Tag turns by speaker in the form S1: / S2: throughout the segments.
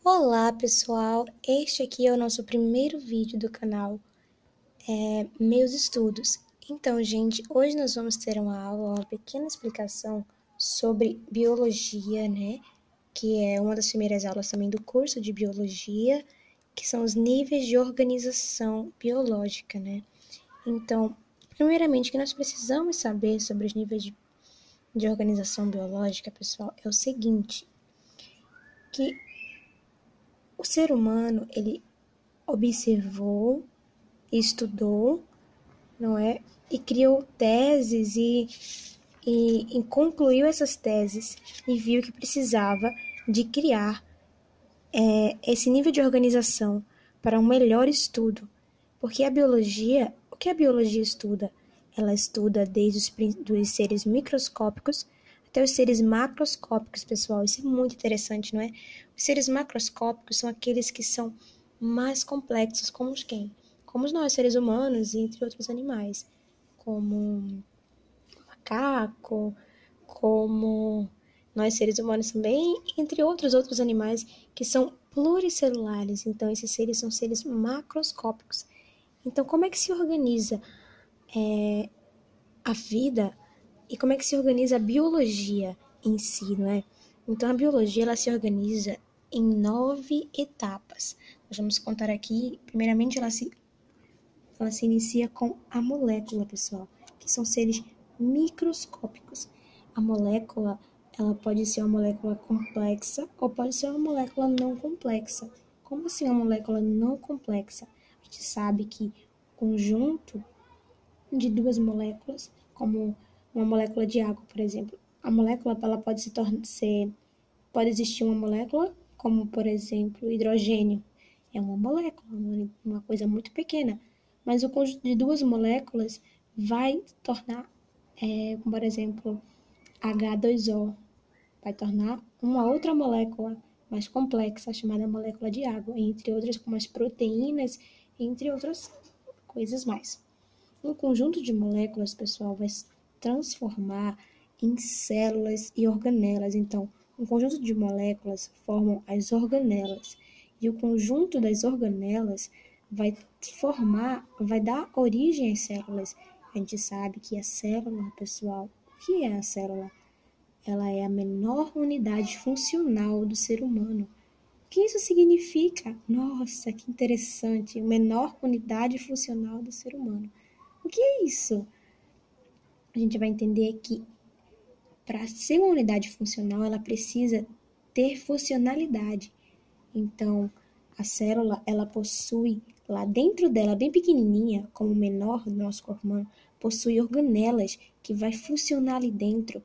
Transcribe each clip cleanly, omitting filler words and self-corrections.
S1: Olá pessoal, este aqui é o nosso primeiro vídeo do canal, Meus Estudos. Então gente, hoje nós vamos ter uma pequena explicação sobre biologia, né? Que é uma das primeiras aulas também do curso de biologia, que são os níveis de organização biológica, né? Então, primeiramente, o que nós precisamos saber sobre os níveis de organização biológica, pessoal, é o seguinte, que o ser humano, ele observou, estudou, não é? E criou teses e concluiu essas teses e viu que precisava de criar esse nível de organização para um melhor estudo. Porque a biologia, o que a biologia estuda? Ela estuda desde dos seres microscópicos até os seres macroscópicos, pessoal. Isso é muito interessante, não é? Os seres macroscópicos são aqueles que são mais complexos, como os quem? Como nós, seres humanos, entre outros animais, como macaco, como nós seres humanos também, entre outros animais que são pluricelulares. Então, esses seres são seres macroscópicos. Então, como é que se organiza a vida e como é que se organiza a biologia em si, não é? Então, a biologia ela se organiza em 9 etapas. Nós vamos contar aqui, primeiramente, ela se inicia com a molécula, pessoal, que são seres microscópicos. A molécula, ela pode ser uma molécula complexa ou pode ser uma molécula não complexa. Como assim uma molécula não complexa? A gente sabe que o conjunto de duas moléculas, como uma molécula de água, por exemplo, a molécula ela pode existir uma molécula, como por exemplo, hidrogênio. É uma molécula, uma coisa muito pequena, mas o conjunto de duas moléculas vai tornar, como por exemplo, H2O, vai tornar uma outra molécula mais complexa, chamada molécula de água, entre outras como as proteínas, entre outras coisas mais. Um conjunto de moléculas, pessoal, vai se transformar em células e organelas. Então, um conjunto de moléculas formam as organelas. E o conjunto das organelas vai dar origem às células. A gente sabe que a célula, pessoal, o que é a célula? Ela é a menor unidade funcional do ser humano. O que isso significa? Nossa, que interessante! Menor unidade funcional do ser humano. O que é isso? A gente vai entender que para ser uma unidade funcional, ela precisa ter funcionalidade. Então, a célula, ela possui lá dentro dela, bem pequenininha, como o menor do nosso corpo humano, possui organelas que vai funcionar ali dentro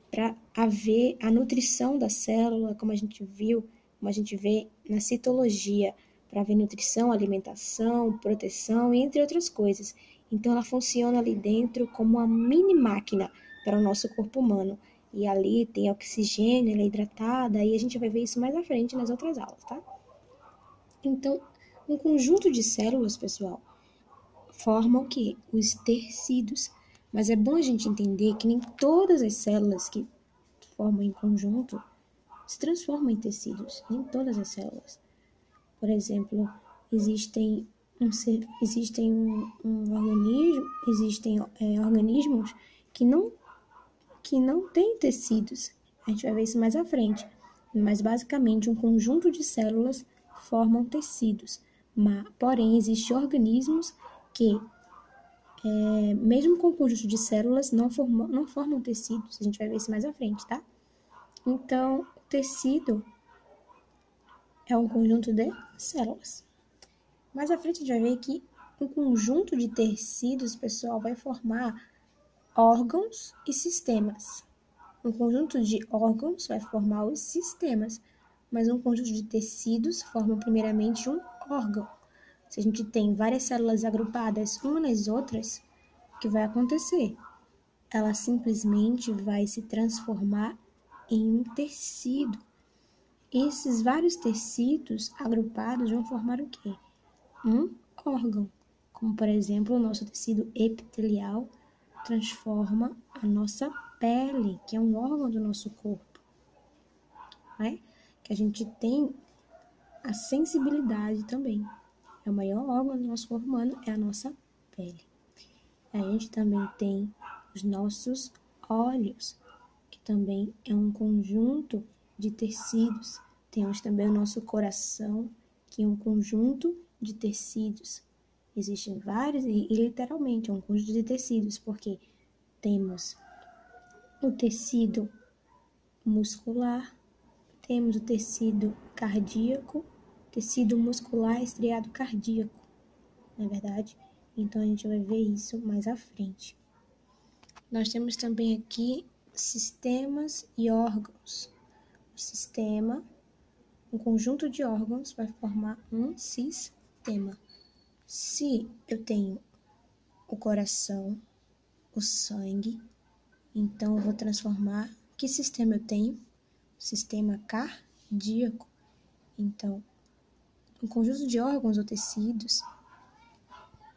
S1: para haver a nutrição da célula, como a gente viu, como a gente vê na citologia, para haver nutrição, alimentação, proteção, entre outras coisas. Então, ela funciona ali dentro como uma mini máquina para o nosso corpo humano. E ali tem oxigênio, ela é hidratada, e a gente vai ver isso mais à frente nas outras aulas, tá? Então, um conjunto de células, pessoal, formam o quê? Os tecidos. Mas é bom a gente entender que nem todas as células que formam em conjunto se transformam em tecidos, nem todas as células. Por exemplo, existem organismos que não têm tecidos. A gente vai ver isso mais à frente. Mas basicamente um conjunto de células formam tecidos. Porém, existem organismos que, mesmo com o conjunto de células, não formam tecidos. A gente vai ver isso mais à frente, tá? Então, o tecido é um conjunto de células. Mais à frente a gente vai ver que um conjunto de tecidos, pessoal, vai formar órgãos e sistemas. Um conjunto de órgãos vai formar os sistemas, mas um conjunto de tecidos forma primeiramente um órgão. Se a gente tem várias células agrupadas umas nas outras, o que vai acontecer? Ela simplesmente vai se transformar em um tecido. Esses vários tecidos agrupados vão formar o quê? Um órgão, como por exemplo o nosso tecido epitelial transforma a nossa pele, que é um órgão do nosso corpo, né? que a gente tem a sensibilidade também. O maior órgão do nosso corpo humano é a nossa pele. A gente também tem os nossos olhos, que também é um conjunto de tecidos. Temos também o nosso coração, que é um conjunto de tecidos. Existem vários, e literalmente é um conjunto de tecidos, porque temos o tecido muscular, temos o tecido cardíaco, tecido muscular estriado cardíaco, não é verdade? Então a gente vai ver isso mais à frente. Nós temos também aqui sistemas e órgãos. O sistema, um conjunto de órgãos, vai formar um sistema. Se eu tenho o coração, o sangue, então eu vou transformar. Que sistema eu tenho? Sistema cardíaco. Então, um conjunto de órgãos ou tecidos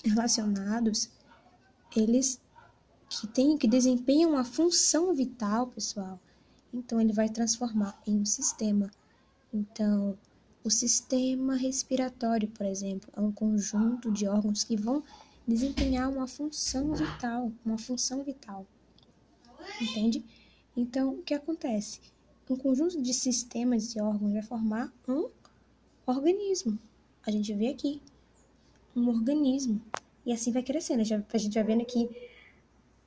S1: relacionados, eles que desempenham uma função vital, pessoal. Então, ele vai transformar em um sistema. Então, o sistema respiratório, por exemplo, é um conjunto de órgãos que vão desempenhar uma função vital, entende? Então, o que acontece? Um conjunto de sistemas e órgãos vai formar um organismo. A gente vê aqui, um organismo. E assim vai crescendo. A gente vai vendo que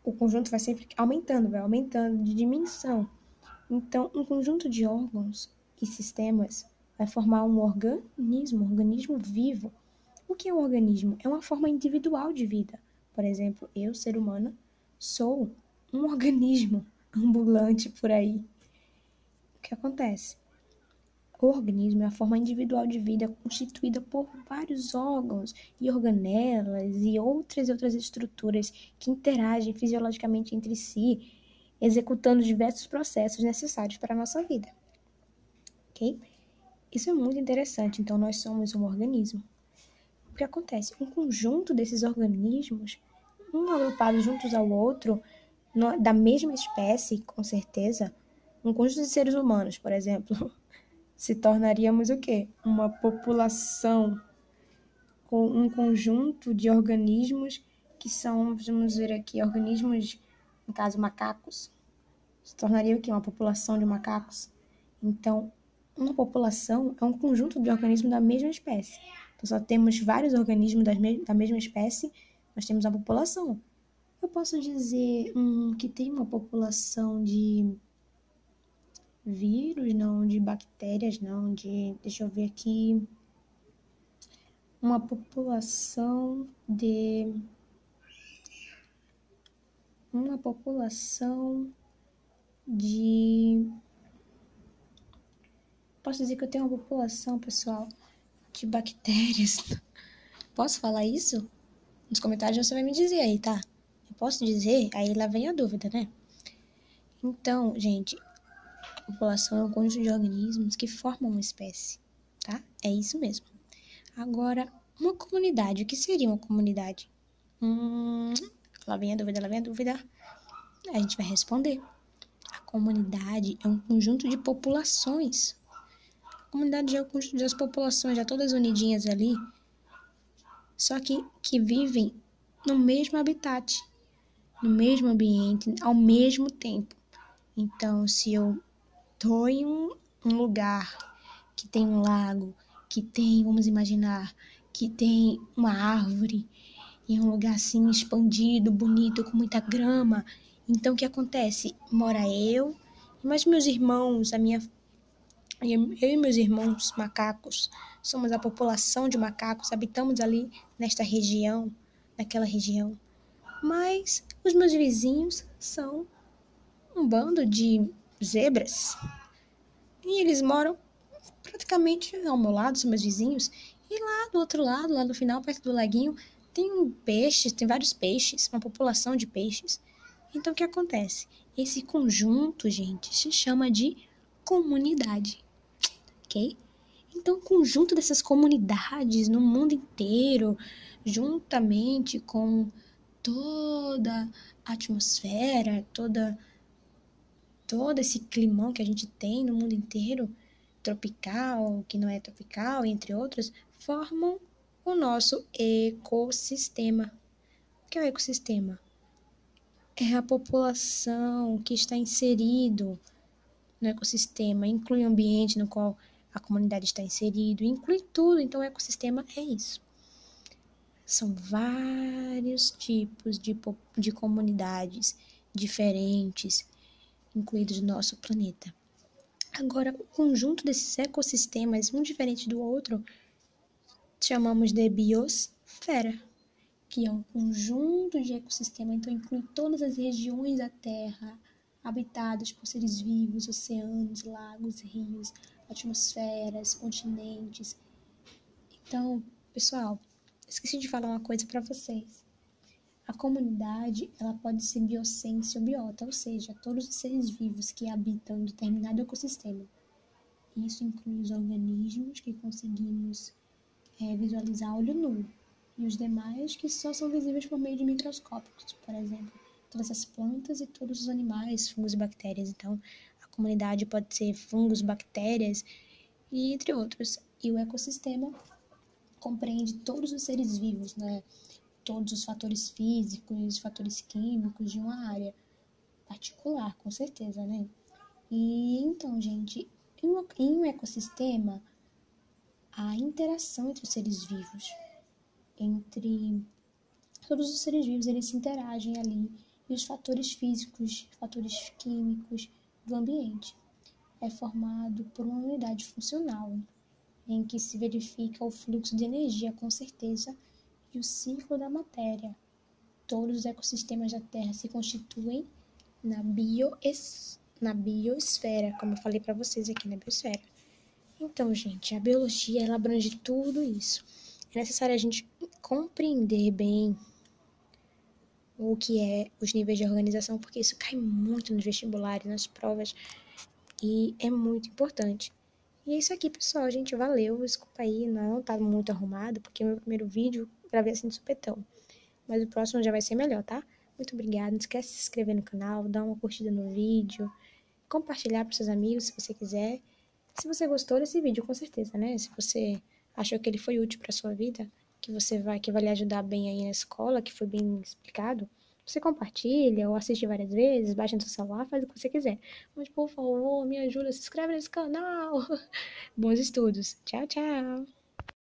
S1: o conjunto vai sempre aumentando de dimensão. Então, um conjunto de órgãos e sistemas vai formar um organismo vivo. O que é um organismo? É uma forma individual de vida. Por exemplo, eu, ser humano, sou um organismo ambulante por aí. O que acontece? O organismo é a forma individual de vida constituída por vários órgãos e organelas e outras estruturas que interagem fisiologicamente entre si, executando diversos processos necessários para a nossa vida. Ok? Isso é muito interessante. Então, nós somos um organismo. O que acontece? Um conjunto desses organismos, um agrupado juntos ao outro, da mesma espécie, com certeza, um conjunto de seres humanos, por exemplo, se tornaríamos o quê? Uma população com um conjunto de organismos que são, vamos dizer aqui, organismos, no caso, macacos. Se tornaria o quê? Uma população de macacos. Então, uma população é um conjunto de organismos da mesma espécie. Então, só temos vários organismos da mesma espécie, nós temos a população. Eu posso dizer que tem uma população de vírus, não, de bactérias, não, deixa eu ver aqui, uma população de posso dizer que eu tenho uma população, pessoal, de bactérias. Posso falar isso? Nos comentários você vai me dizer aí, tá? Eu posso dizer? Aí lá vem a dúvida, né? Então, gente, a população é um conjunto de organismos que formam uma espécie, tá? É isso mesmo. Agora, uma comunidade. O que seria uma comunidade? Lá vem a dúvida. A gente vai responder. A comunidade é um conjunto de populações. A comunidade é um conjunto das populações, já todas unidinhas ali, só que vivem no mesmo habitat, no mesmo ambiente, ao mesmo tempo. Então, se eu estou em um lugar que tem um lago, que tem, vamos imaginar, que tem uma árvore, em um lugar assim expandido, bonito, com muita grama, então o que acontece? Mora eu, mas meus irmãos, eu e meus irmãos macacos, somos a população de macacos, habitamos ali nesta região, naquela região. Mas os meus vizinhos são um bando de zebras. E eles moram praticamente ao meu lado, são meus vizinhos. E lá do outro lado, lá no final, perto do laguinho, tem vários peixes, uma população de peixes. Então o que acontece? Esse conjunto, gente, se chama de comunidade. Ok? Então, o conjunto dessas comunidades no mundo inteiro, juntamente com toda a atmosfera, todo esse climão que a gente tem no mundo inteiro, tropical, que não é tropical, entre outros, formam o nosso ecossistema. O que é o ecossistema? É a população que está inserido no ecossistema, inclui o ambiente no qual a comunidade está inserida, inclui tudo. Então, o ecossistema é isso. São vários tipos de comunidades diferentes incluídos no nosso planeta. Agora, o conjunto desses ecossistemas, um diferente do outro, chamamos de biosfera, que é um conjunto de ecossistemas, então inclui todas as regiões da Terra habitadas por seres vivos, oceanos, lagos, rios, atmosferas, continentes. Então, pessoal, esqueci de falar uma coisa para vocês. A comunidade, ela pode ser biocência ou biota, ou seja, todos os seres vivos que habitam um determinado ecossistema. Isso inclui os organismos que conseguimos visualizar a olho nu, e os demais que só são visíveis por meio de microscópicos, por exemplo, todas as plantas e todos os animais, fungos e bactérias. Então, a comunidade pode ser fungos, bactérias e entre outros. E o ecossistema compreende todos os seres vivos, né? Todos os fatores físicos, fatores químicos de uma área particular, com certeza, né? E então, gente, em um ecossistema, a interação entre os seres vivos, entre todos os seres vivos, eles se interagem ali, e os fatores físicos, fatores químicos do ambiente é formado por uma unidade funcional, em que se verifica o fluxo de energia, com certeza, e o ciclo da matéria. Todos os ecossistemas da Terra se constituem na biosfera, como eu falei para vocês aqui na biosfera. Então, gente, a biologia, ela abrange tudo isso. É necessário a gente compreender bem o que é os níveis de organização, porque isso cai muito nos vestibulares, nas provas, e é muito importante. E é isso aqui, pessoal, gente, valeu, desculpa aí, não tá muito arrumado, porque o meu primeiro vídeo gravei assim de supetão, mas o próximo já vai ser melhor, tá? Muito obrigada, não esquece de se inscrever no canal, dar uma curtida no vídeo, compartilhar para seus amigos se você quiser. Se você gostou desse vídeo, com certeza, né? Se você achou que ele foi útil para sua vida, que vai lhe ajudar bem aí na escola, que foi bem explicado, você compartilha ou assiste várias vezes, baixa no seu celular, faz o que você quiser. Mas, por favor, me ajuda, se inscreve nesse canal. Bons estudos. Tchau, tchau.